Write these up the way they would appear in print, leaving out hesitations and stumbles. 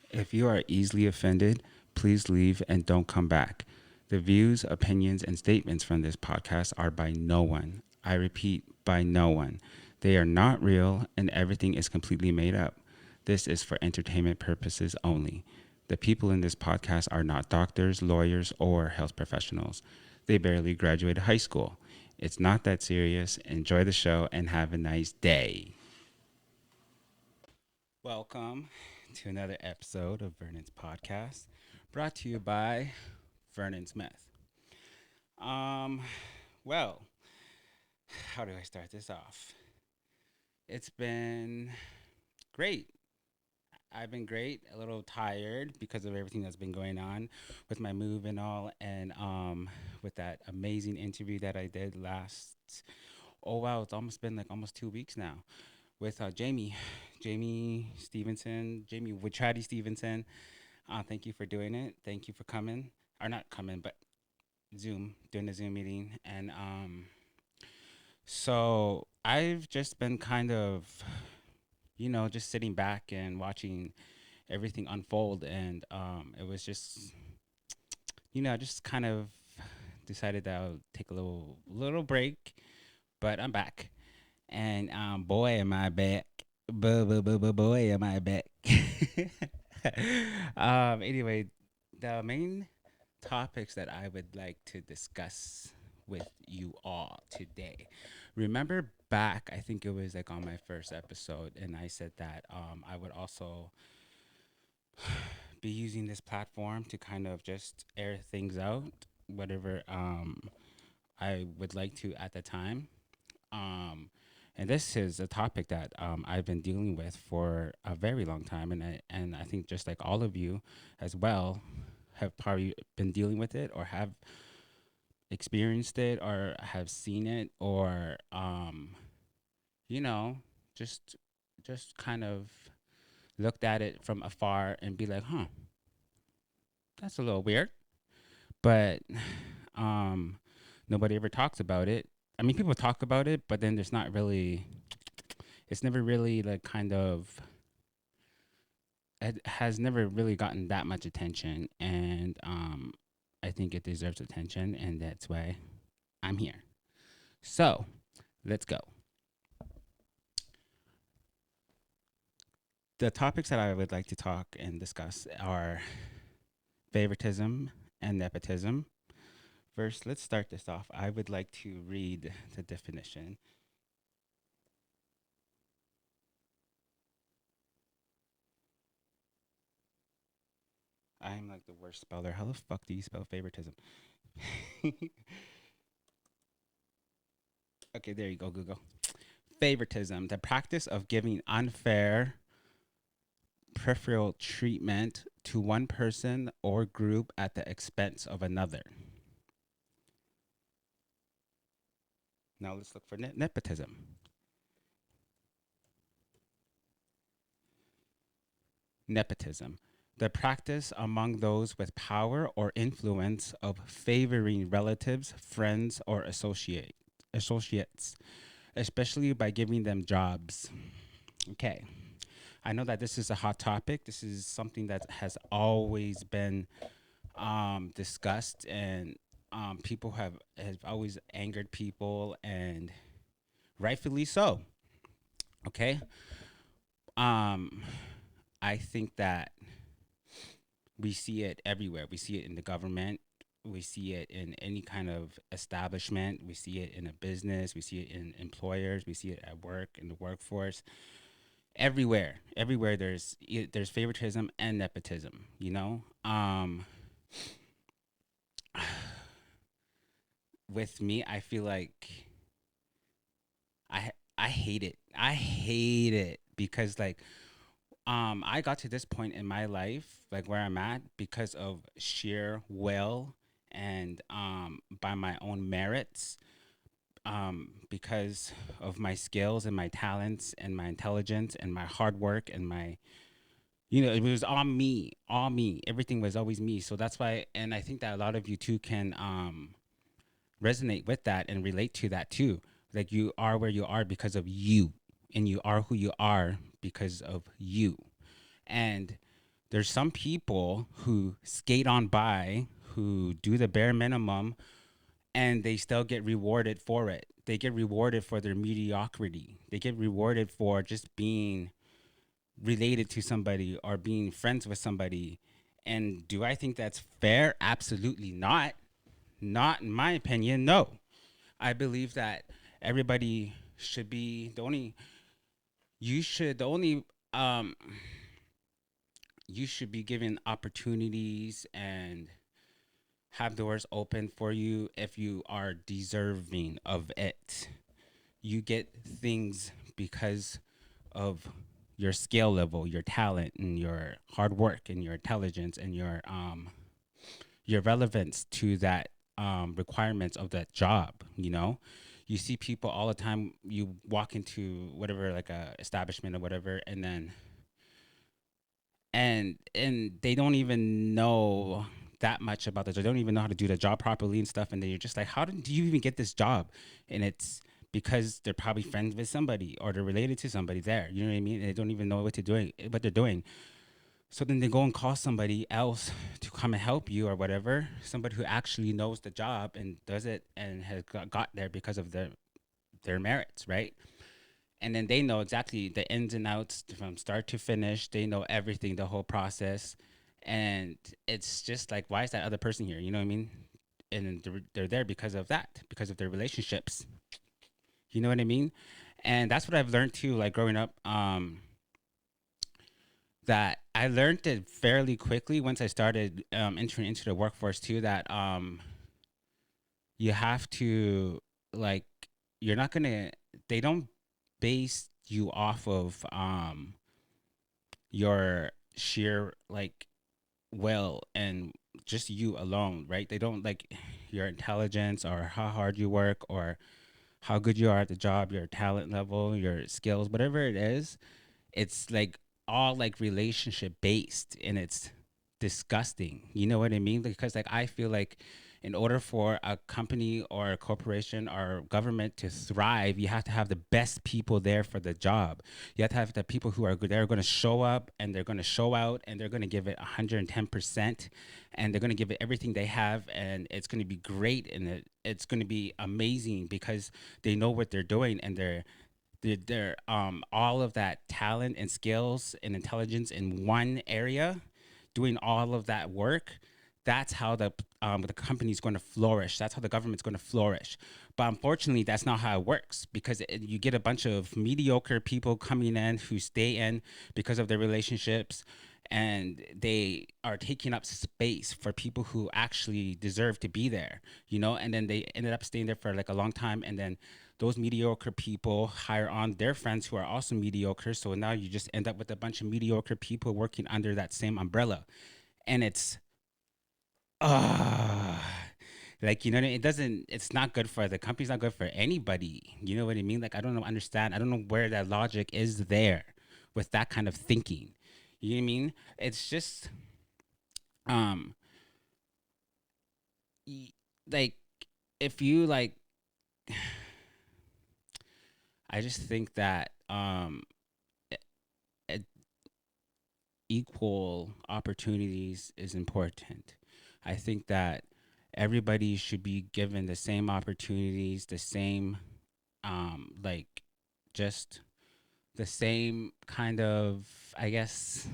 If you are easily offended, please leave and don't come back. The views, opinions, and statements from this podcast are by no one. I repeat, by no one. They are not real, and everything is completely made up. This is for entertainment purposes only. The people in this podcast are not doctors, lawyers, or health professionals. They barely graduated high school. It's not that serious. Enjoy the show and have a nice day. Welcome to another episode of Vernon's podcast, brought to you by Vernon Smith. Um, well, how do I start this off? It's been great. I've been great, a little tired because of everything that's been going on with my move and all, and with that amazing interview that I did last. Oh wow, it's almost been like almost 2 weeks now with Jamie Stevenson, Jamie Wichati Stevenson. Thank you for doing it. Thank you for coming, or not coming, but doing the Zoom meeting, and so I've just been kind of, just sitting back and watching everything unfold, and it was just, just kind of decided that I'll take a little break, but I'm back, and boy, am I back. Boy, am I back. Anyway, the main topics that I would like to discuss with you all today. Remember back, I think it was like on my first episode, and I said that I would also be using this platform to kind of just air things out, whatever I would like to at the time. Um, and this is a topic that I've been dealing with for a very long time, and I think just like all of you as well have probably been dealing with it or have experienced it or have seen it or you know just just kind of looked at it from afar and be like, huh, that's a little weird, but um nobody ever talks about it. I mean, people talk about it, but then there's not really, it's never really like kind of, it has never really gotten that much attention, and I think it deserves attention, and that's why I'm here. So let's go. The topics that I would like to talk and discuss are favoritism and nepotism. First, let's start this off. I would like to read the definition. I'm like the worst speller. How the fuck do you spell favoritism? Okay, there you go, Google. Favoritism, the practice of giving unfair preferential treatment to one person or group at the expense of another. Now let's look for nepotism. Nepotism, the practice among those with power or influence of favoring relatives, friends, or associates, especially by giving them jobs. Okay. I know that this is a hot topic. This is something that has always been discussed, and people have always angered people, and rightfully so. Okay. Um, I think that we see it everywhere. We see it in the government. We see it in any kind of establishment. We see it in a business. We see it in employers. We see it at work, in the workforce. Everywhere there's favoritism and nepotism. With me, I feel like I hate it. I hate it because like I got to this point in my life, like where I'm at, because of sheer will and by my own merits, because of my skills and my talents and my intelligence and my hard work and my, it was all me. Everything was always me. So that's why, and I think that a lot of you too can resonate with that and relate to that too. Like you are where you are because of you, and you are who you are because of you. And There's some people who skate on by, who do the bare minimum, and they still get rewarded for it. They get rewarded for their mediocrity. They get rewarded for just being related to somebody or being friends with somebody. And do I think that's fair? Absolutely not. Not in my opinion. No. I believe that everybody should be the only you should the only um you should be given opportunities and have doors open for you if you are deserving of it. You get things because of your skill level, your talent, and your hard work, and your intelligence, and your relevance to that requirements of that job. You know, you see people all the time. You walk into whatever like a establishment or whatever, and they don't even know that much about the job. They don't even know how to do the job properly and stuff. And then you're just like, do you even get this job? And it's because they're probably friends with somebody or they're related to somebody there. You know what I mean? And they don't even know what they're doing. So then they go and call somebody else to come and help you or whatever. Somebody who actually knows the job and does it and has got there because of their merits, right? And then they know exactly the ins and outs from start to finish. They know everything, the whole process, and it's just like, why is that other person here? You know what I mean? And they're there because of that, because of their relationships. You know what I mean? And that's what I've learned too, like growing up. That I learned it fairly quickly once I started entering into the workforce too. That you have to like you're not gonna. They don't base you off of your sheer like will and just you alone, right? They don't like your intelligence or how hard you work or how good you are at the job, your talent level, your skills, whatever it is. It's like all like relationship based and it's disgusting. You know what I mean? Because like I feel like in order for a company or a corporation or government to thrive, you have to have the best people there for the job. You have to have the people who are good. They're going to show up and they're going to show out and they're going to give it 110% and they're going to give it everything they have and it's going to be great and it's going to be amazing because they know what they're doing and they're all of that talent and skills and intelligence in one area doing all of that work. That's how the company's going to flourish. That's how the government's going to flourish. But unfortunately, that's not how it works because you get a bunch of mediocre people coming in who stay in because of their relationships, and they are taking up space for people who actually deserve to be there. You know, and then they ended up staying there for like a long time, and then those mediocre people hire on their friends who are also mediocre. So now you just end up with a bunch of mediocre people working under that same umbrella. And it's uh like you know what I mean? It's not good for the company's not good for anybody. You know what I mean? Like I don't know understand. I don't know where that logic is there with that kind of thinking. You know what I mean? It's just um y- like if you like I just think that e- equal opportunities is important. I think that everybody should be given the same opportunities, the same, like, just the same kind of, I guess,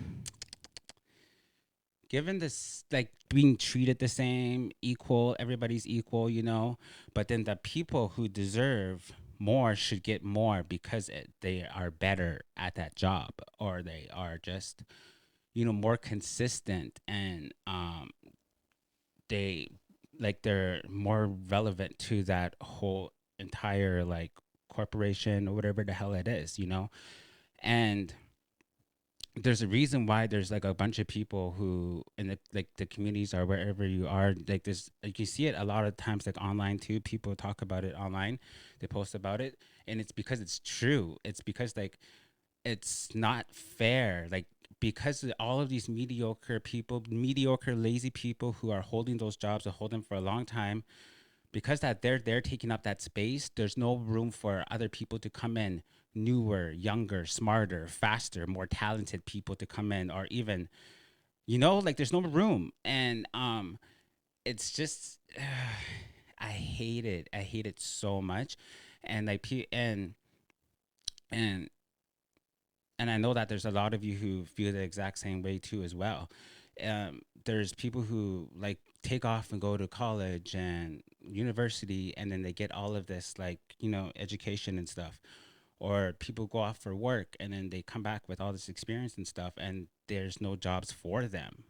given this, like, being treated the same, equal, everybody's equal, you know, but then the people who deserve more should get more because they are better at that job or they are just more consistent and they they're more relevant to that whole entire like corporation or whatever the hell it is, and there's a reason why there's like a bunch of people who in the communities or wherever you are, like this, like you see it a lot of times like online too. People talk about it online, they post about it, and it's because it's true. It's because like it's not fair. Like because all of these mediocre people, mediocre, lazy people who are holding those jobs or hold them for a long time, because that they're taking up that space, there's no room for other people to come in, newer, younger, smarter, faster, more talented people to come in, or even like there's no room. And it's just I hate it. I hate it so much. And like and and I know that there's a lot of you who feel the exact same way too as well. There's people who like take off and go to college and university, and then they get all of this like education and stuff. Or people go off for work and then they come back with all this experience and stuff, and there's no jobs for them,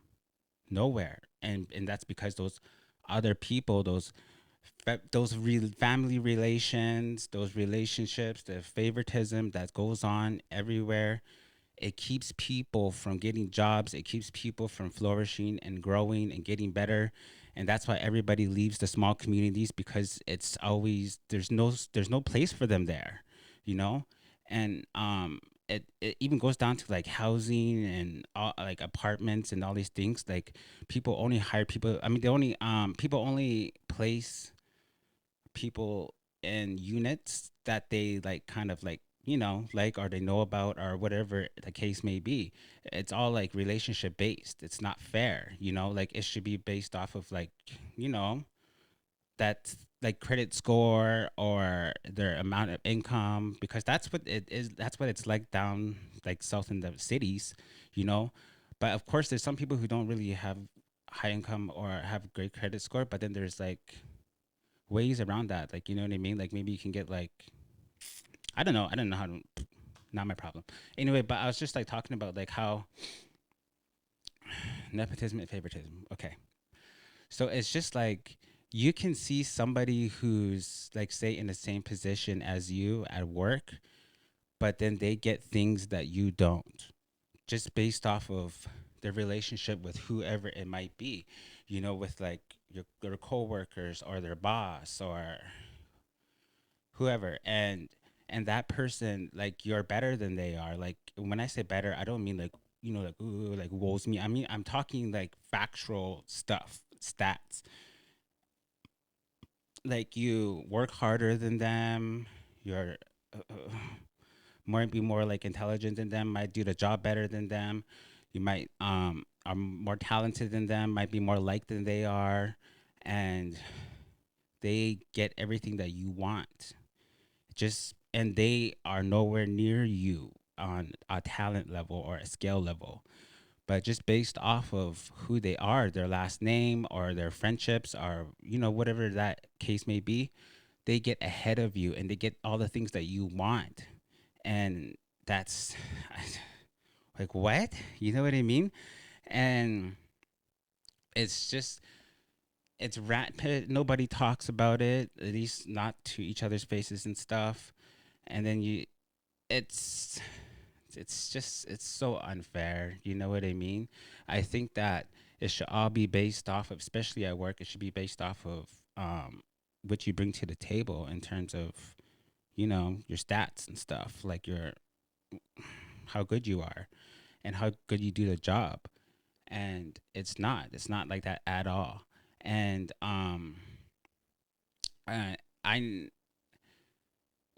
nowhere. And that's because those other people, family relations, those relationships, the favoritism that goes on everywhere, it keeps people from getting jobs. It keeps people from flourishing and growing and getting better. And that's why everybody leaves the small communities, because it's always there's no place for them there, you know. And it even goes down to like housing and all, like apartments and all these things. Like people only hire people. I mean, they only people only place people in units that they like, kind of like, like, or they know about, or whatever the case may be. It's all like relationship based. It's not fair, like it should be based off of like, you know that like credit score or their amount of income, because that's what it is. That's what it's like down like south in the cities, you know but of course there's some people who don't really have high income or have great credit score, but then there's like ways around that. Like, you know what I mean? Like maybe you can get like, I don't know how to. Not my problem. Anyway, but I was just like talking about like how nepotism and favoritism. Okay, so it's just like you can see somebody who's like, say, in the same position as you at work, but then they get things that you don't, just based off of their relationship with whoever it might be, with like your coworkers or their boss or whoever. And that person, like, you're better than they are. Like, when I say better, I don't mean like, like, ooh, like, woes me. I mean, I'm talking like factual stuff, stats. Like, you work harder than them, you're might be more like intelligent than them, might do the job better than them, you might are more talented than them, might be more liked than they are, and they get everything that you want, just and they are nowhere near you on a talent level or a skill level, but just based off of who they are, their last name or their friendships, or whatever that case may be, they get ahead of you and they get all the things that you want. And that's like, what, you know what I mean? And it's just, it's rat pit. Nobody talks about it, at least not to each other's faces and stuff. And then it's it's so unfair, you know what I mean? I think that it should all be based off of, especially at work, it should be based off of what you bring to the table in terms of your stats and stuff, like your how good you are and how good you do the job. And it's not like that at all. And I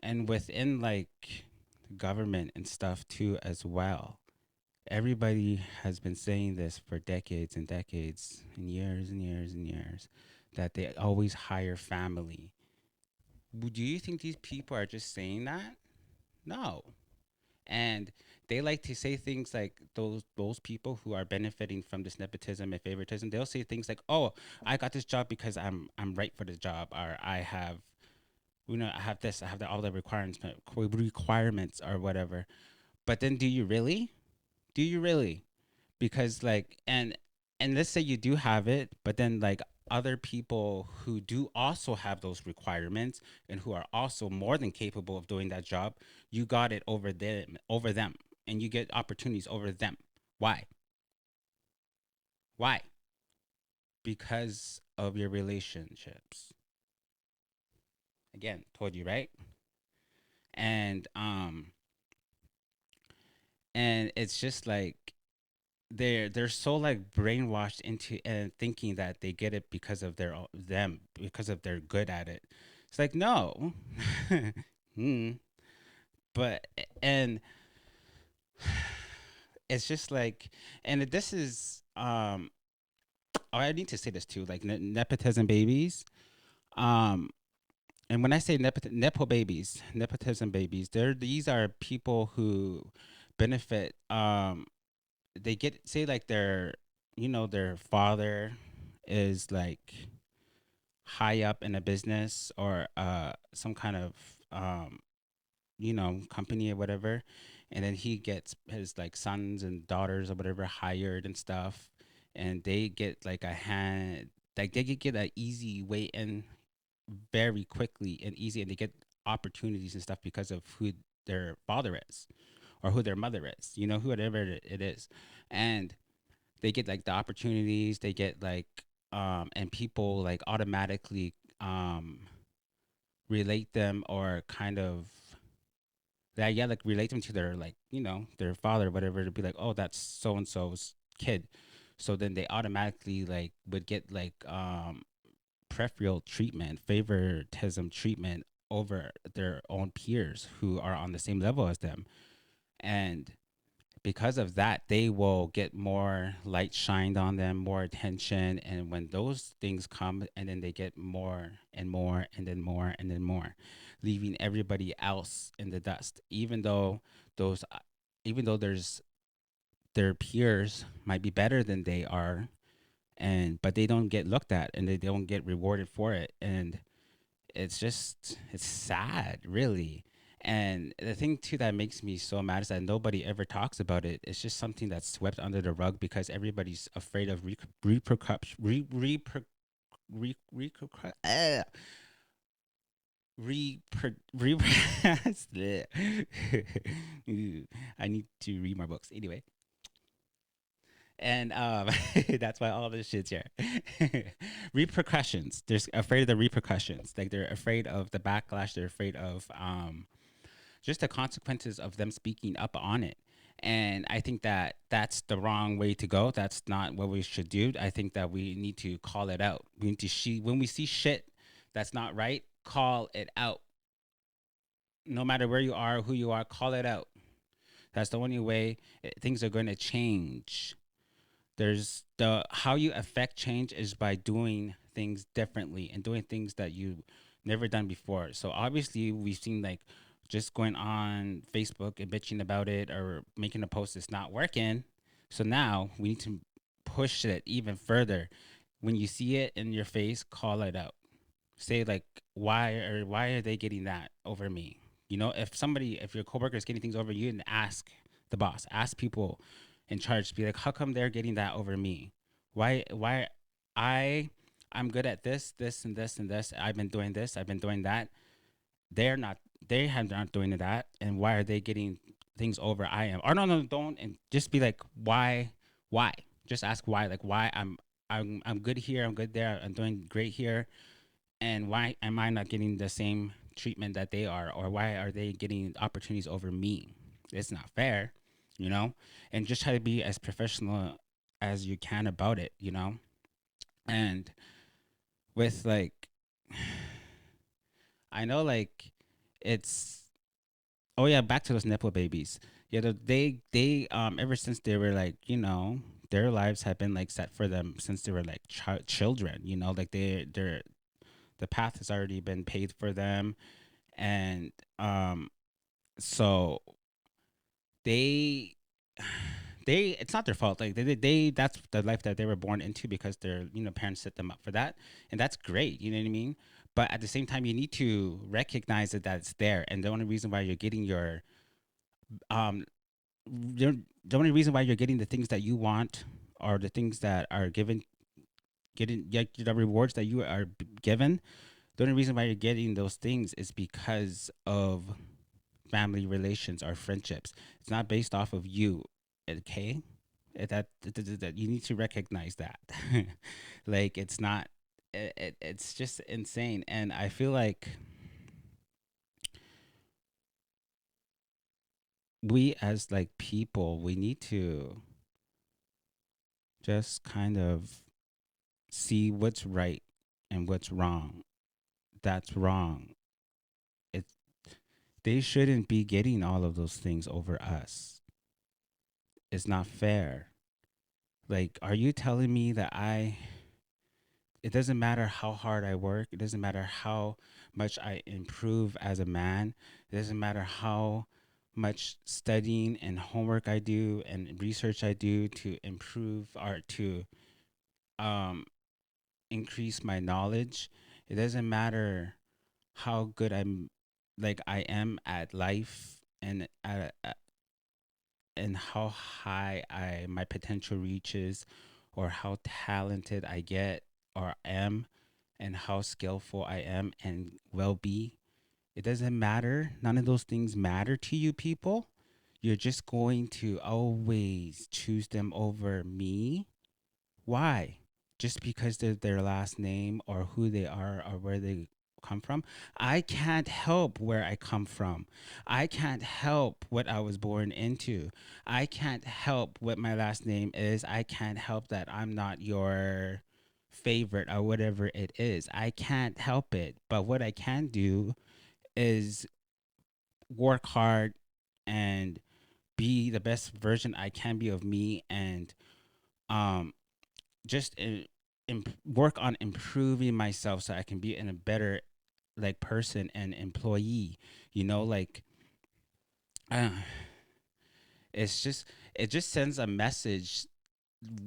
and within like government and stuff too as well, everybody has been saying this for decades and decades and years and years and years, that they always hire family. Do you think these people are just saying that? No. And they like to say things like, those people who are benefiting from this nepotism and favoritism, they'll say things like, "Oh, I got this job because I'm right for the job, or I have I have this, I have all the requirements or whatever." But then, do you really? Do you really? Because like, and let's say you do have it, but then like other people who do also have those requirements and who are also more than capable of doing that job, you got it over them, and you get opportunities over them. Why? Why? Because of your relationships. Again, told you, right? And and it's just like, they're so like brainwashed into and thinking that they get it because of them, because of they're good at it. It's like, no. mm. But and it's just like, and this is um oh, I need to say this too, like nepotism babies. Um, and when I say nepotism babies, these are people who benefit. They get, say like their, their father is like high up in a business or some kind of um company or whatever, and then he gets his like sons and daughters or whatever hired and stuff, and they get like a hand, like they could get an easy way in very quickly and easy, and they get opportunities and stuff because of who their father is or who their mother is, whoever it is. And they get like the opportunities, they get like and people like automatically um relate them or kind of, yeah, like relate them to their, like, their father, whatever, to be like, oh, that's so and so's kid. So then they automatically like would get like preferential treatment, favoritism treatment over their own peers who are on the same level as them. And because of that, they will get more light shined on them, more attention. And when those things come, and then they get more and more, and then more and then more, leaving everybody else in the dust. Those, even though their peers might be better than they are, and but they don't get looked at and they don't get rewarded for it. And it's sad, really. And the thing too that makes me so mad is that nobody ever talks about it. It's just something that's swept under the rug because everybody's afraid of repercussions. I need to read more books anyway. And that's why all this shit's here. Repercussions. They're afraid of the repercussions. Like they're afraid of the backlash. They're afraid of just the consequences of them speaking up on it. And I think that that's the wrong way to go. That's not what we should do. I think that we need to call it out. We need to when we see shit that's not right, call it out. No matter where you are, who you are, call it out. That's the only way things are going to change. There's the how you affect change is by doing things differently and doing things that you never done before. So obviously we've seen like just going on Facebook and bitching about it or making a post is not working. So now we need to push it even further. When you see it in your face, call it out. Say like, why are they getting that over me? If your coworker is getting things over you, and ask the boss, ask people in charge, be like, how come they're getting that over me? Why I I'm good at this and this and this. I've been doing this, I've been doing that. They're not, they have not doing that, and why are they getting things over I am? Or no, don't. And just be like, why? Just ask why. Like, why I'm good here, I'm good there, I'm doing great here, and why am I not getting the same treatment that they are, or why are they getting opportunities over me? It's not fair, you know. And just try to be as professional as you can about it, and with like, I know like it's, oh yeah, back to those nipple babies. Yeah, they ever since they were like, their lives have been like set for them since they were like children, like they're the path has already been paid for them. And so they they it's not their fault. Like they that's the life that they were born into because their parents set them up for that, and that's great. You know what I mean? But at the same time, you need to recognize that that's there, and the only reason why you're getting your um the only reason why you're getting the things that you want, or the things that are getting, yeah, the rewards that you are given. The only reason why you're getting those things is because of family relations or friendships. It's not based off of you, okay? That you need to recognize that. Like it's not. It's just insane, and I feel like we as like people, we need to just kind of see what's right and what's wrong. That's wrong. It They shouldn't be getting all of those things over us. It's not fair. Like, are you telling me that it doesn't matter how hard I work, it doesn't matter how much I improve as a man, it doesn't matter how much studying and homework I do and research I do to improve or to um, increase my knowledge. It doesn't matter how good I am at life and how high I my potential reaches, or how talented I get or am, and how skillful I am and will be. It doesn't matter. None of those things matter to you people. You're just going to always choose them over me. Why? Just because they're their last name or who they are or where they come from? I can't help where I come from. I can't help what I was born into. I can't help what my last name is. I can't help that I'm not your favorite or whatever it is. I can't help it. But what I can do is work hard and be the best version I can be of me, and um just work on improving myself so I can be in a better like person and employee. You know, like uh, it's just it just sends a message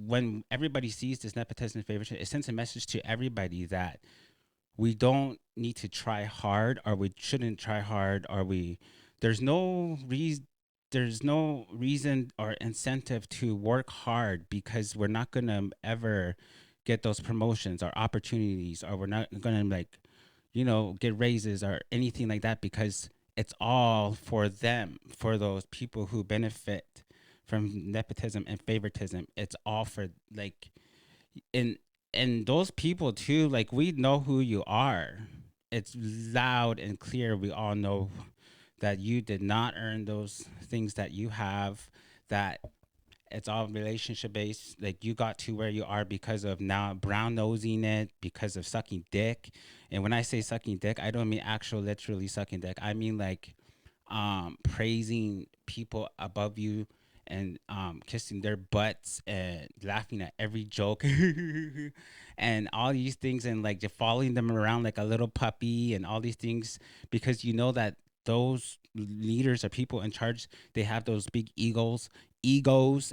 when everybody sees this nepotism favoritism. It sends a message to everybody that we don't need to try hard, or we shouldn't try hard, or we there's no reason there's no reason or incentive to work hard, because we're not going to ever get those promotions or opportunities, or we're not going to like get raises or anything like that, because it's all for them, for those people who benefit from nepotism and favoritism. It's all for like and and those people too, like, we know who you are. It's loud and clear. We all know that you did not earn those things that you have, that it's all relationship based. Like, you got to where you are because of now brown nosing it, because of sucking dick. And when I say sucking dick, I don't mean actual literally sucking dick. I mean like praising people above you, and kissing their butts and laughing at every joke and all these things, and like just following them around like a little puppy and all these things, because you know that those leaders or people in charge, they have those big egos,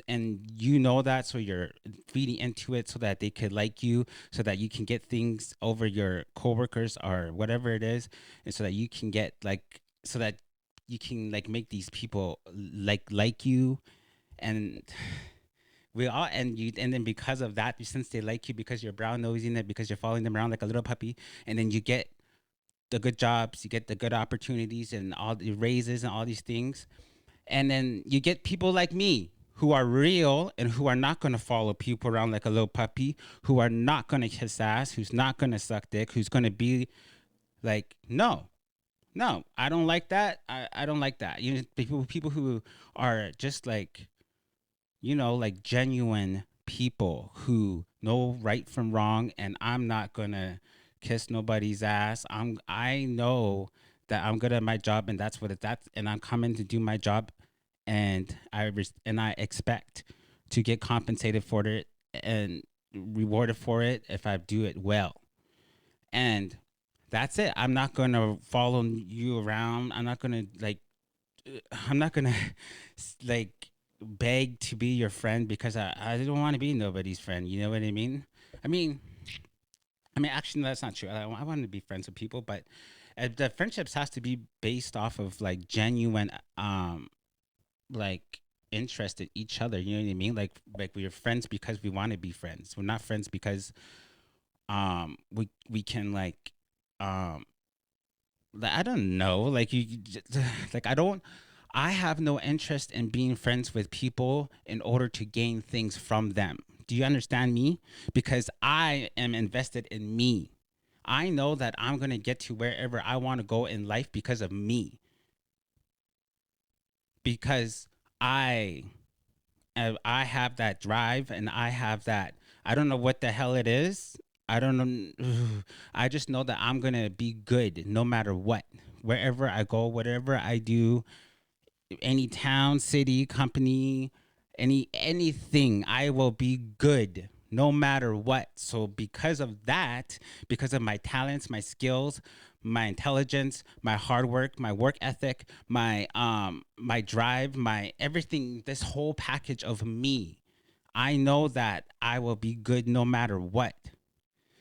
and you know that, so you're feeding into it so that they could like you, so that you can get things over your coworkers or whatever it is, and so that you can get like so that you can like make these people like you. And we all and you and then because of that, since they like you, because you're brown nosing it, because you're following them around like a little puppy, and then you get the good jobs, you get the good opportunities and all the raises and all these things, and then you get people like me who are real and who are not going to follow people around like a little puppy, who are not going to kiss ass, who's not going to suck dick, who's going to be like, no, no, I don't like that. I don't like that. People who are just like, like genuine people who know right from wrong, and I'm not gonna kiss nobody's ass. I know that I'm good at my job, and that's and I'm coming to do my job, and I expect to get compensated for it and rewarded for it if I do it well. And that's it. I'm not gonna follow you around. I'm not gonna like beg to be your friend, because I don't want to be nobody's friend. You know what I mean? I mean, actually, no, that's not true. I want to be friends with people, but the friendships has to be based off of like genuine, like interest in each other. You know what I mean? Like we're friends because we want to be friends. We're not friends because we can um I don't know, like like I have no interest in being friends with people in order to gain things from them. Do you understand me? Because I am invested in me. I know that I'm going to get to wherever I want to go in life because of me. Because I I have that drive, and I have that. I don't know what the hell it is. I don't know. I just know that I'm going to be good no matter what. Wherever I go, whatever I do, any town, city, company, anything. I will be good no matter what. So because of that, because of my talents, my skills, my intelligence, my hard work, my work ethic, my drive, my everything, this whole package of me, I know that I will be good no matter what.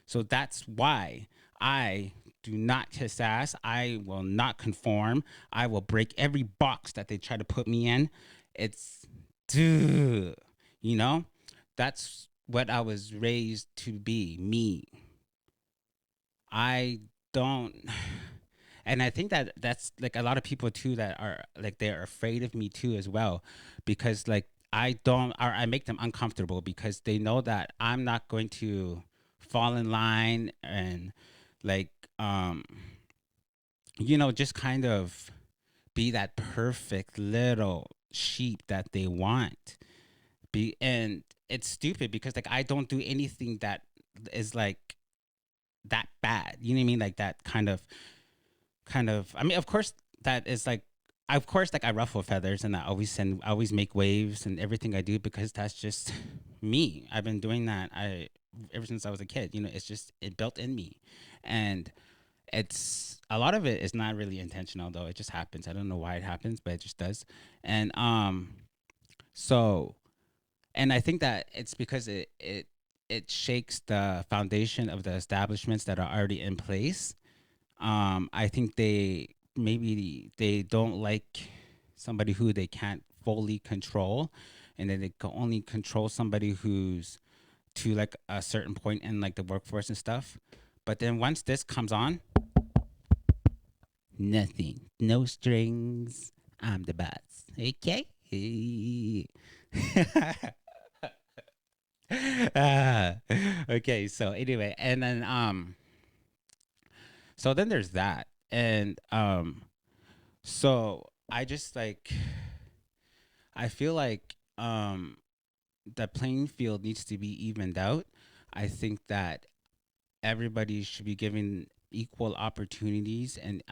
So that's why I do not kiss ass. I will not conform. I will break every box that they try to put me in. It's, duh, you know, that's what I was raised to be, me. I don't, and I think that that's like a lot of people too that are like they're afraid of me too as well, because like I don't, or I make them uncomfortable because they know that I'm not going to fall in line and like um just kind of be that perfect little sheep that they want. Be and it's stupid because like I don't do anything that is like that bad. You know what I mean? Like that kind of I mean of course that is like of course like I ruffle feathers and I always make waves and everything I do because that's just me. I've been doing that I ever since I was a kid. It's just it built in me. And it's a lot of it is not really intentional though. It just happens. I don't know why it happens, but it just does. And so and I think that it's because it shakes the foundation of the establishments that are already in place. I think they don't like somebody who they can't fully control, and then they can only control somebody who's to like a certain point in like the workforce and stuff. But then once this comes on, nothing, no strings. I'm the boss. Okay. Ah, okay. So anyway, and then so then there's that, and so I just like I feel like the playing field needs to be evened out. I think that everybody should be given equal opportunities and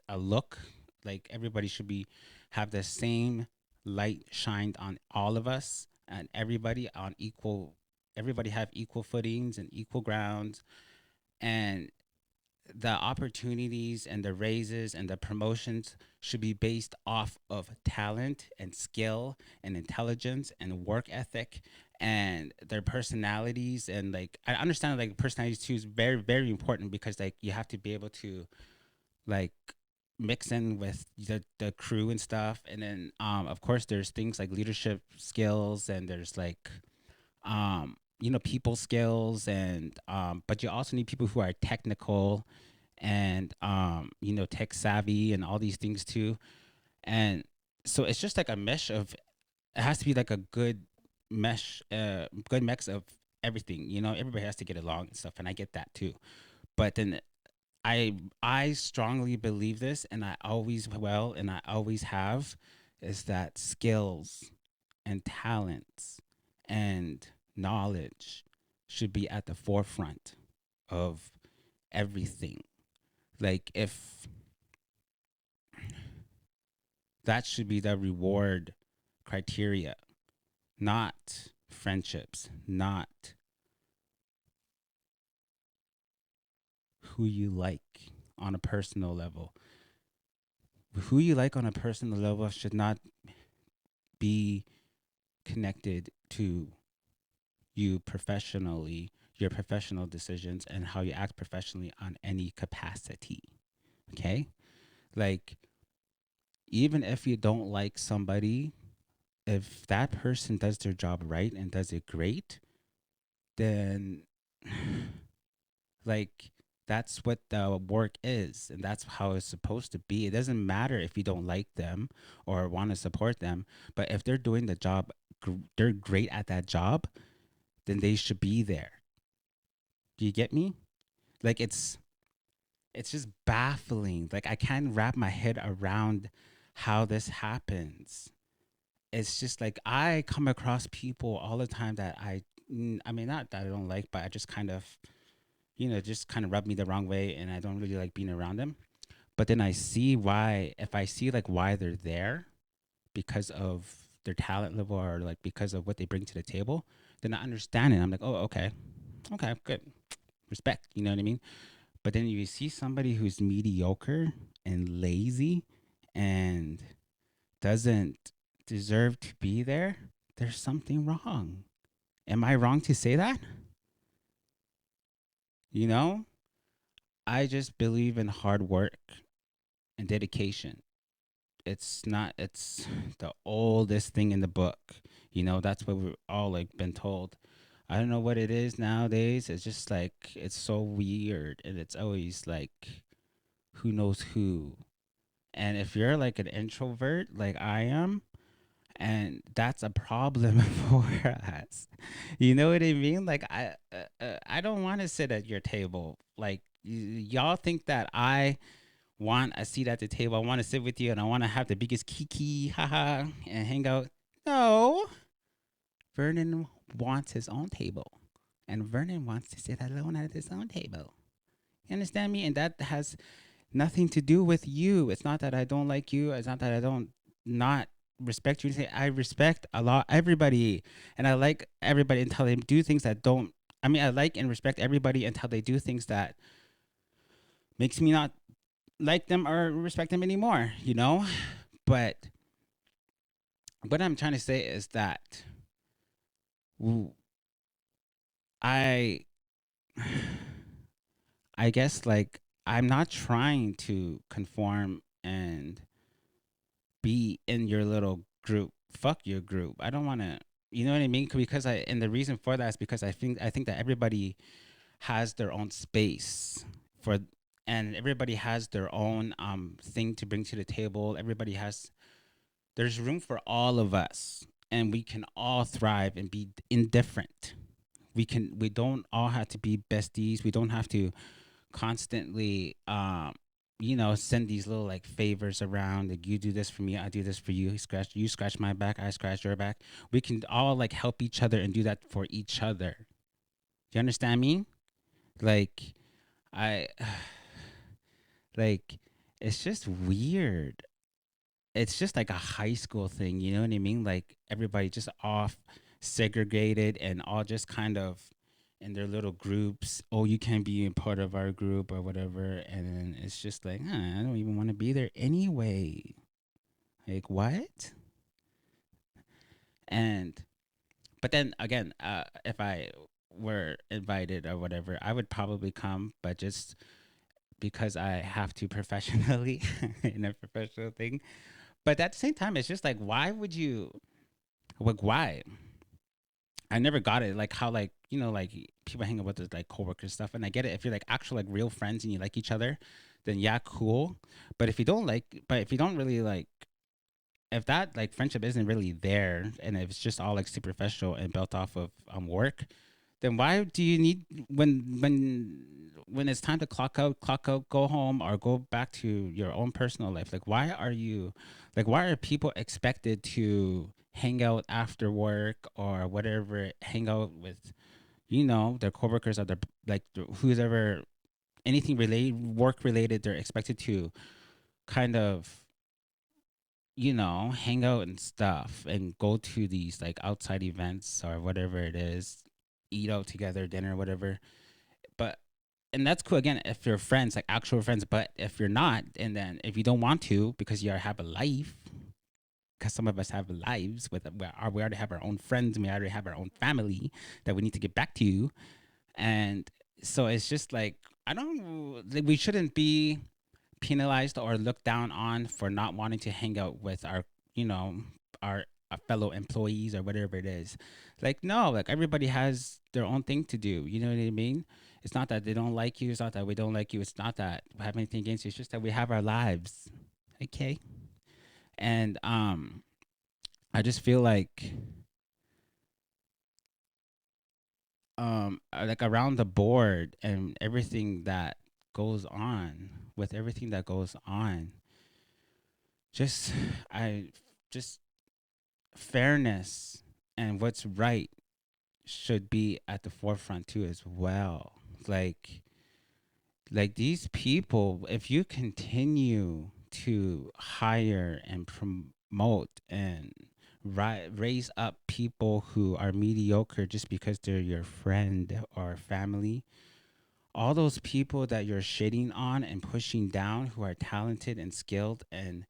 a look. Like everybody should be have the same light shined on all of us and everybody on equal. Everybody have equal footings and equal grounds, and the opportunities and the raises and the promotions should be based off of talent and skill and intelligence and work ethic and their personalities. And like I understand like personalities too is very very important because like you have to be able to like mix in with the crew and stuff. And then of course there's things like leadership skills, and there's like people skills, and but you also need people who are technical and tech savvy and all these things too. And so it's just like a mesh of it has to be like a good mix of everything. Everybody has to get along and stuff, and I get that too. But then I strongly believe this, and I always will and I always have, is that skills and talents and knowledge should be at the forefront of everything. Like if that should be the reward criteria, not friendships, not who you like on a personal level. Who you like on a personal level should not be connected to you professionally, your professional decisions, and how you act professionally on any capacity. Okay? Like, even if you don't like somebody, if that person does their job right and does it great, then like that's what the work is, and that's how it's supposed to be. It doesn't matter if you don't like them or want to support them, but if they're doing the job, they're great at that job, then they should be there. Do you get me? Like it's just baffling. Like I can't wrap my head around how this happens. It's just like I come across people all the time that I mean, not that I don't like, but I just kind of, just kind of rub me the wrong way, and I don't really like being around them. But then I see why, if I see like why they're there, because of their talent level or like because of what they bring to the table, then I understand it. I'm like, oh, okay, okay, good, respect. You know what I mean? But then you see somebody who's mediocre and lazy and doesn't deserve to be there. There's something wrong. Am I wrong to say that? You know, I just believe in hard work and dedication. It's not, it's the oldest thing in the book. You know, that's what we're all like been told. I don't know what it is nowadays. It's just like it's so weird and it's always like who knows who. And if you're like an introvert like I am, and that's a problem for us. You know what I mean? Like I don't want to sit at your table. Like y'all think that I want a seat at the table. I want to sit with you and I want to have the biggest kiki, haha, and hang out. No, Vernon wants his own table, and Vernon wants to sit alone at his own table. You understand me? And that has nothing to do with you. It's not that I don't like you. It's not that I don't not respect you. I respect a lot everybody, and I like everybody until they do things that don't. I mean, I like and respect everybody until they do things that makes me not like them or respect them anymore. You know, but what I'm trying to say is that I, I guess like I'm not trying to conform and be in your little group. Fuck your group. I don't want to. You know what I mean? Because and the reason for that is because I think that everybody has their own space for, and everybody has their own thing to bring to the table. Everybody has, there's room for all of us, and we can all thrive and be indifferent. We don't all have to be besties. We don't have to constantly send these little like favors around, like you do this for me, I do this for you. You scratch my back, I scratch your back. We can all like help each other and do that for each other. Do you understand me? Like I like it's just weird. It's just like a high school thing, you know what I mean? Like everybody just off segregated and all just kind of in their little groups. Oh, you can't be a part of our group or whatever. And then it's just like, I don't even want to be there anyway. Like what? And but then again, if I were invited or whatever, I would probably come, but just because I have to professionally in a professional thing. But at the same time, it's just like, why would you? Like, why? I never got it. Like how like like people hang out with their like coworkers and stuff, and I get it. If you're like actual like real friends and you like each other, then yeah, cool. But if you don't really like, if that like friendship isn't really there, and if it's just all like superficial and built off of work, then why do you need when it's time to clock out, go home or go back to your own personal life? Like why are people expected to hang out after work or whatever, hang out with their coworkers or their like who's ever anything related work related, they're expected to kind of hang out and stuff and go to these like outside events or whatever it is, eat out together, dinner, whatever. But and that's cool again if you're friends, like actual friends. But if you're not, and then if you don't want to because you have a life, because some of us have lives we already have our own friends and we already have our own family that we need to get back to, and so it's just like I don't like, we shouldn't be penalized or looked down on for not wanting to hang out with our you know our fellow employees or whatever it is. Like no, like everybody has their own thing to do, you know what I mean? It's not that they don't like you, it's not that we don't like you, it's not that we have anything against you, it's just that we have our lives. Okay. And I just feel like around the board and everything that goes on with everything that goes on, just I just fairness and what's right should be at the forefront too as well. Like these people, if you continue to hire and promote and raise up people who are mediocre just because they're your friend or family. All those people that you're shitting on and pushing down who are talented and skilled and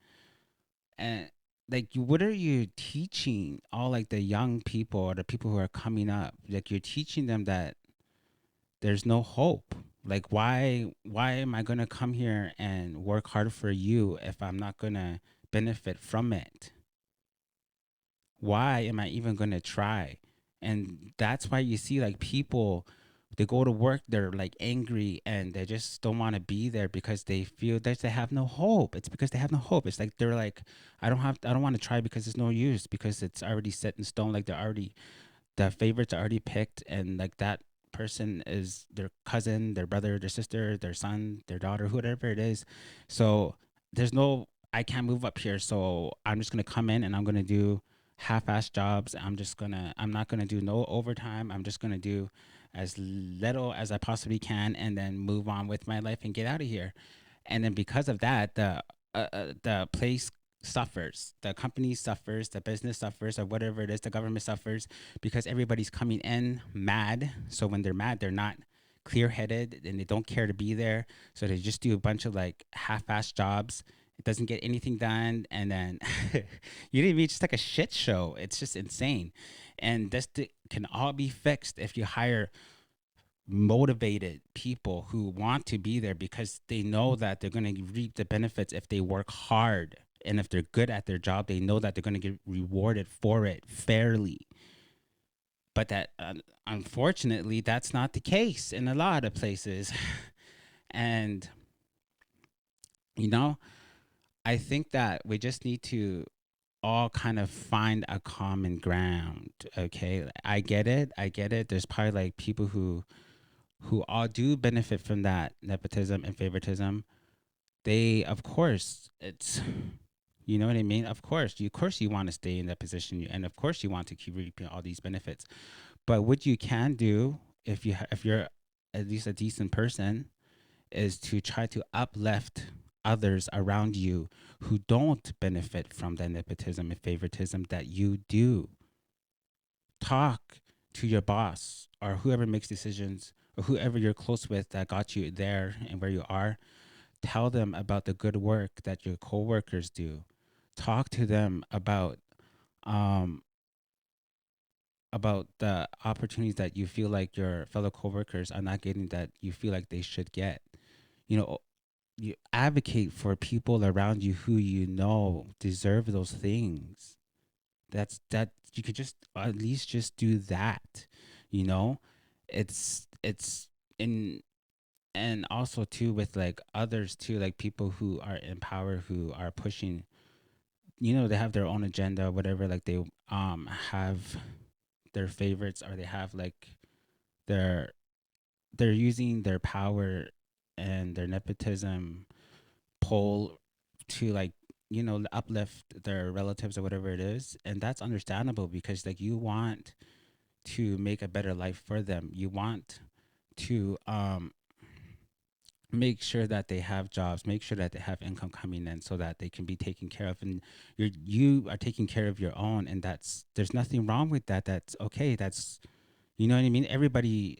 like what are you teaching all like the young people or the people who are coming up? Like you're teaching them that there's no hope. Like why am I going to come here and work hard for you if I'm not going to benefit from it? Why am I even going to try? And that's why you see like people, they go to work, they're like angry and they just don't want to be there because they feel that they have no hope. It's because they have no hope. It's like they're like, I don't want to try because it's no use because it's already set in stone. Like they're already the favorites are already picked, and like that person is their cousin, their brother, their sister, their son, their daughter, whatever it is. So there's no, I can't move up here, so I'm just gonna come in and I'm gonna do half-ass jobs. I'm not gonna do no overtime. I'm just gonna do as little as I possibly can and then move on with my life and get out of here. And then because of that, the place suffers, the company suffers, the business suffers, or whatever it is, the government suffers because everybody's coming in mad. So when they're mad, they're not clear-headed and they don't care to be there. So they just do a bunch of like half-ass jobs. It doesn't get anything done, and then you didn't even just like a shit show. It's just insane, and can all be fixed if you hire motivated people who want to be there because they know that they're going to reap the benefits if they work hard, and if they're good at their job they know that they're going to get rewarded for it fairly. But that unfortunately that's not the case in a lot of places. And you know, I think that we just need to all kind of find a common ground. Okay, I get it, there's probably like people who all do benefit from that nepotism and favoritism. They, of course, it's, you know what I mean? Of course you want to stay in that position, and of course you want to keep reaping all these benefits. But what you can do, if you're at least a decent person, is to try to uplift others around you who don't benefit from the nepotism and favoritism that you do. Talk to your boss or whoever makes decisions or whoever you're close with that got you there and where you are. Tell them about the good work that your coworkers do. Talk to them um about the opportunities that you feel like your fellow coworkers are not getting that you feel like they should get. You know, you advocate for people around you who you know deserve those things. That you could just at least just do that. You know, it's in, and also too with like others too, like people who are in power who are pushing, you know, they have their own agenda, whatever, like they have their favorites, or they have like their, they're using their power and their nepotism pull to like, you know, uplift their relatives or whatever it is. And that's understandable because like you want to make a better life for them. You want to make sure that they have jobs, make sure that they have income coming in so that they can be taken care of, and you are taking care of your own, and that's, there's nothing wrong with that. That's okay. That's, you know what I mean? Everybody,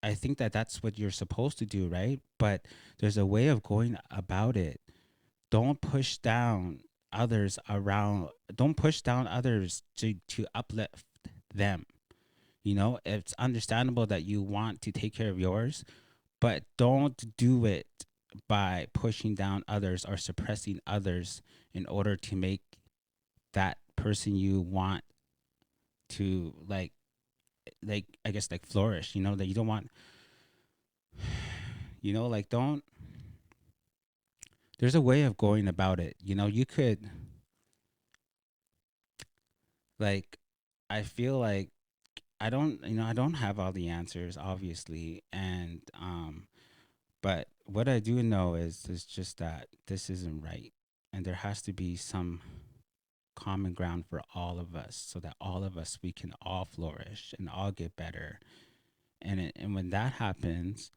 I think that that's what you're supposed to do, right? But there's a way of going about it. Don't push down others around, don't push down others to uplift them. You know, it's understandable that you want to take care of yours, but don't do it by pushing down others or suppressing others in order to make that person you want to like I guess like flourish. You know, that you don't want, you know, like don't, there's a way of going about it. You know, you could like, I feel like I don't, you know, I don't have all the answers obviously, and but what I do know is just that this isn't right, and there has to be some common ground for all of us so that all of us, we can all flourish and all get better. And when that happens,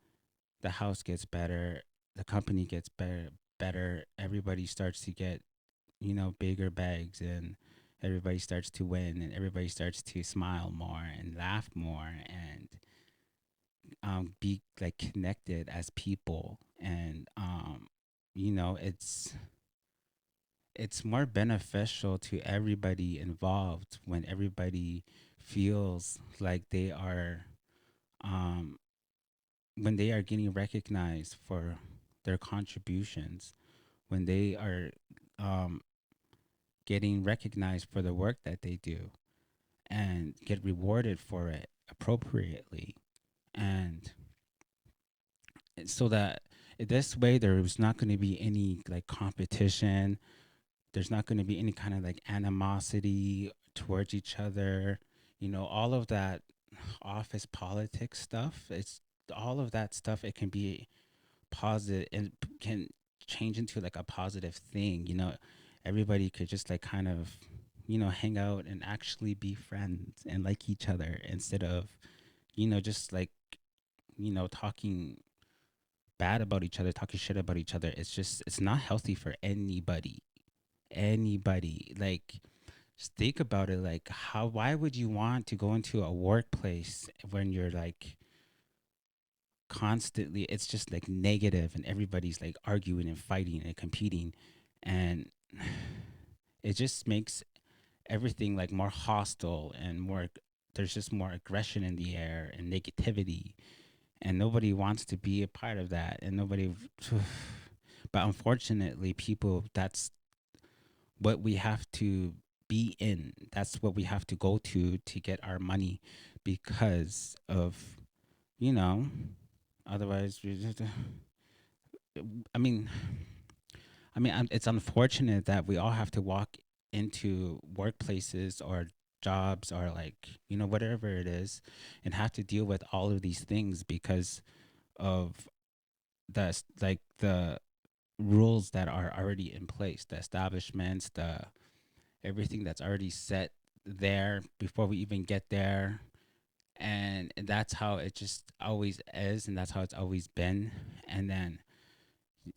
the house gets better, the company gets better, everybody starts to get, you know, bigger bags, and everybody starts to win and everybody starts to smile more and laugh more and be like connected as people. And you know, it's more beneficial to everybody involved when everybody feels like they are um, when they are getting recognized for their contributions, when they are um, getting recognized for the work that they do and get rewarded for it appropriately. And so that this way there's not going to be any like competition, there's not going to be any kind of like animosity towards each other, you know, all of that office politics stuff. It's all of that stuff, it can be positive and can change into like a positive thing, you know. Everybody could just like kind of, you know, hang out and actually be friends and like each other instead of, you know, just like, you know, talking bad about each other, talking shit about each other. It's just, it's not healthy for anybody. Like, just think about it. Like, how, why would you want to go into a workplace when you're like constantly, it's just like negative and everybody's like arguing and fighting and competing, and it just makes everything like more hostile and more, there's just more aggression in the air and negativity, and nobody wants to be a part of that, and nobody but unfortunately people, that's what we have to be in, that's what we have to go to get our money, because of, you know, otherwise we just, I mean, it's unfortunate that we all have to walk into workplaces or jobs or like, you know, whatever it is, and have to deal with all of these things because of like the rules that are already in place, the establishments, the everything that's already set there before we even get there. And that's how it just always is, and that's how it's always been. And then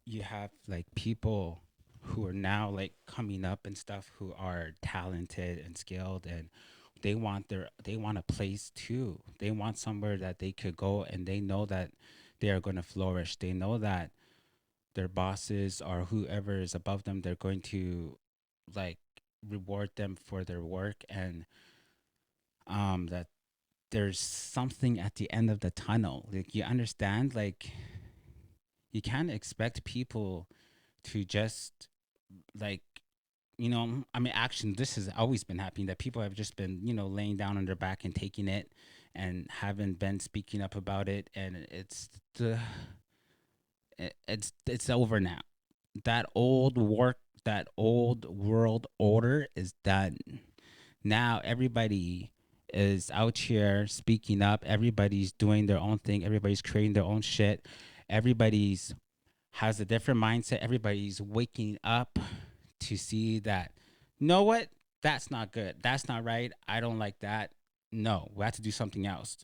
you have like people who are now like coming up and stuff, who are talented and skilled, and they want a place too, they want somewhere that they could go, and they know that they are going to flourish, they know that their bosses or whoever is above them, they're going to like reward them for their work, and that there's something at the end of the tunnel, like, you understand, like, you can't expect people to just like, you know, I mean, actually this has always been happening, that people have just been, you know, laying down on their back and taking it and haven't been speaking up about it, and it's over now. That old work, that old world order is done. Now everybody is out here speaking up, everybody's doing their own thing, everybody's creating their own shit, everybody's has a different mindset, everybody's waking up to see that, know what, that's not good, that's not right, I don't like that, no, we have to do something else,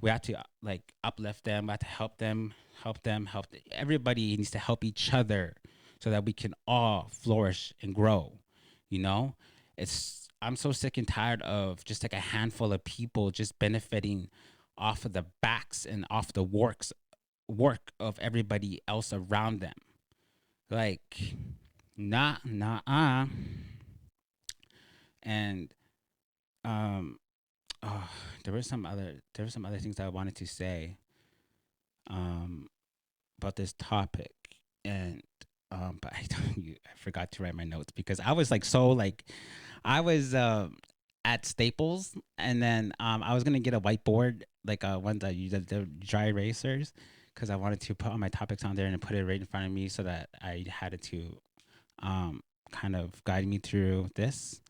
we have to like uplift them, we have to help them, everybody needs to help each other so that we can all flourish and grow, you know. It's, I'm so sick and tired of just like a handful of people just benefiting off of the backs and off the work of everybody else around them. Like, nah. And um oh, there were some other things that I wanted to say um about this topic, and but I forgot to write my notes because I was like, so like, I was at Staples, and then I was gonna get a whiteboard, like one that you the dry erasers, because I wanted to put all my topics on there and put it right in front of me so that I had it to um kind of guide me through this.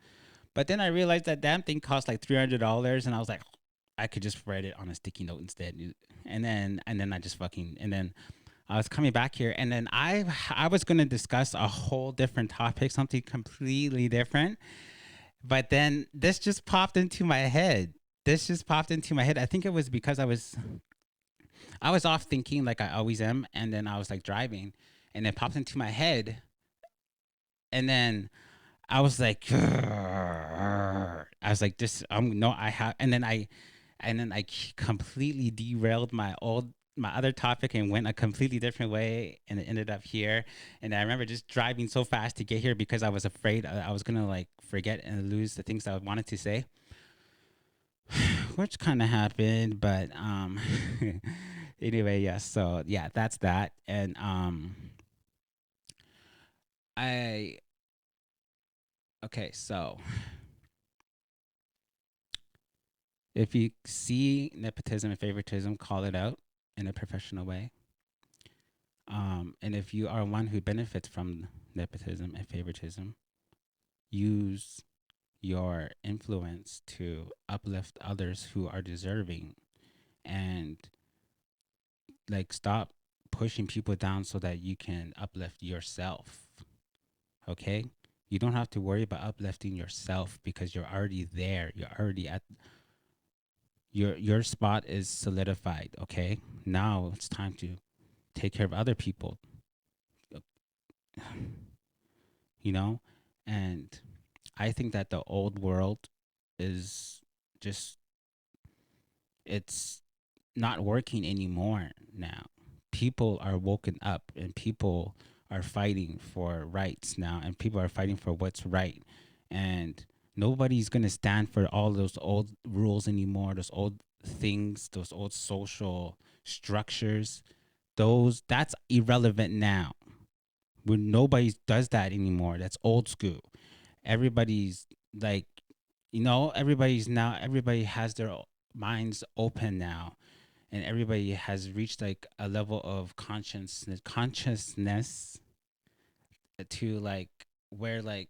But then I realized that damn thing cost like $300, and I was like, I could just write it on a sticky note instead. And then I just fucking, and then I was coming back here, and then I was gonna discuss a whole different topic, something completely different. But then this just popped into my head. This just popped into my head. I think it was because I was off thinking like I always am, and then I was like driving, and it popped into my head, and then I was like, more. I was like, this, no, I have, and then completely derailed my other topic and went a completely different way, and it ended up here. And I remember just driving so fast to get here because I was afraid I was gonna like forget and lose the things that I wanted to say, which kind of happened. But anyway, yeah. So yeah, that's that. And I okay. So if you see nepotism and favoritism, call it out in a professional way. And if you are one who benefits from nepotism and favoritism, use your influence to uplift others who are deserving, and like stop pushing people down so that you can uplift yourself. Okay? You don't have to worry about uplifting yourself because you're already there. You're already at your spot is solidified, okay? Now it's time to take care of other people, you know? And I think that the old world is just, it's not working anymore now. People are woken up and people are fighting for rights now, and people are fighting for what's right. And nobody's going to stand for all those old rules anymore, those old things, those old social structures. Those that's irrelevant now. When nobody does that anymore. That's old school. Everybody's like, everybody has their minds open now, and everybody has reached like a level of consciousness to like where like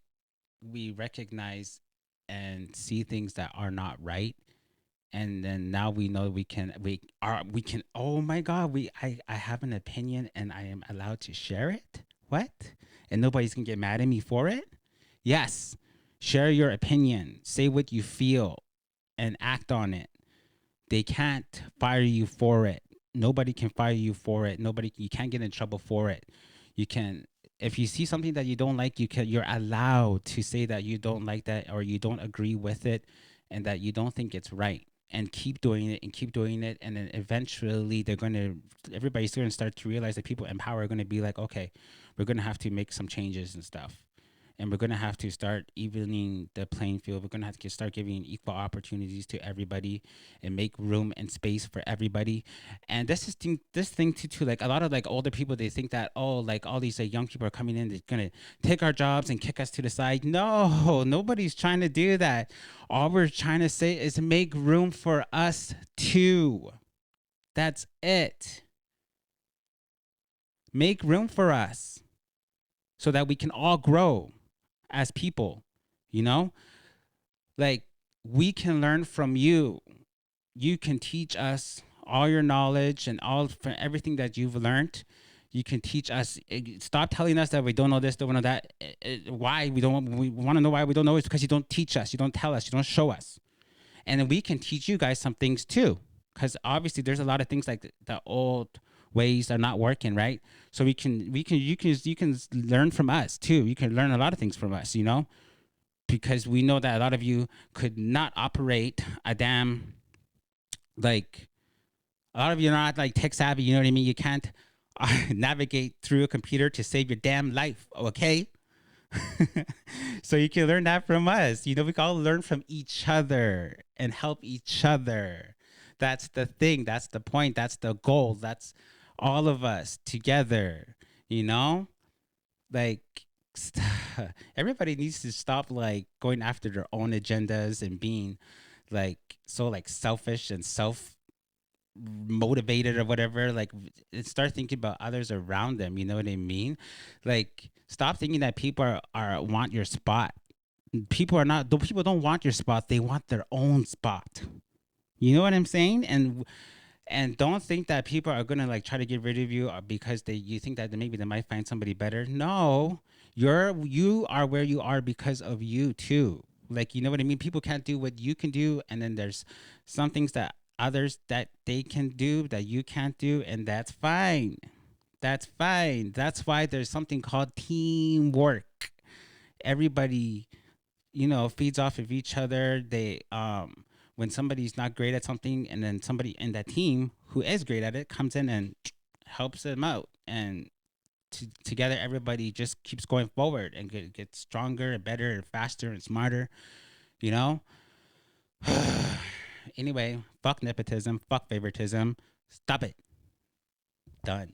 we recognize and see things that are not right. And then now we know we can, oh my god, I have an opinion and I am allowed to share it. What? And nobody's gonna get mad at me for it. Yes, share your opinion, say what you feel, and act on it. They can't fire you for it. Nobody can fire you for it. Nobody, you can't get in trouble for it. You can, if you see something that you don't like, you're allowed to say that you don't like that or you don't agree with it and that you don't think it's right, and keep doing it and keep doing it. And then eventually everybody's going to start to realize that people in power are going to be like, okay, we're going to have to make some changes and stuff, and we're going to have to start evening the playing field. We're going to have to start giving equal opportunities to everybody and make room and space for everybody. And this thing too, like a lot of like older people, they think that, oh, like all these young people are coming in, they're going to take our jobs and kick us to the side. No, nobody's trying to do that. All we're trying to say is make room for us too. That's it. Make room for us so that we can all grow as people, you know? Like, we can learn from you. You can teach us all your knowledge and all from everything that you've learned. You can teach us. Stop telling us that we don't know this, don't know that. Why we don't? We want to know why we don't know. It's because you don't teach us. You don't tell us. You don't show us. And then we can teach you guys some things too. Because obviously, there's a lot of things like the old ways are not working, right? So you can learn from us too. You can learn a lot of things from us, because we know that a lot of you could not operate a damn, like, a lot of you are not like tech savvy, you know what I mean? You can't navigate through a computer to save your damn life, okay? So you can learn that from us. We can all learn from each other and help each other. That's the thing. That's the point. That's the goal. That's all of us together, you know? Like, everybody needs to stop like going after their own agendas and being like so like selfish and self motivated or whatever, like, start thinking about others around them, you know what I mean? Like, stop thinking that people are want your spot. People don't want your spot, they want their own spot, you know what I'm saying? And don't think that people are gonna like try to get rid of you because you think that maybe they might find somebody better. No, you are where you are because of you too. Like, you know what I mean? People can't do what you can do, and then there's some things that others that they can do that you can't do, and that's fine. That's fine. That's why there's something called teamwork. Everybody feeds off of each other. They when somebody's not great at something, and then somebody in that team who is great at it comes in and helps them out, and together everybody just keeps going forward and gets stronger and better and faster and smarter. You know. Anyway, fuck nepotism, fuck favoritism. Stop it. Done.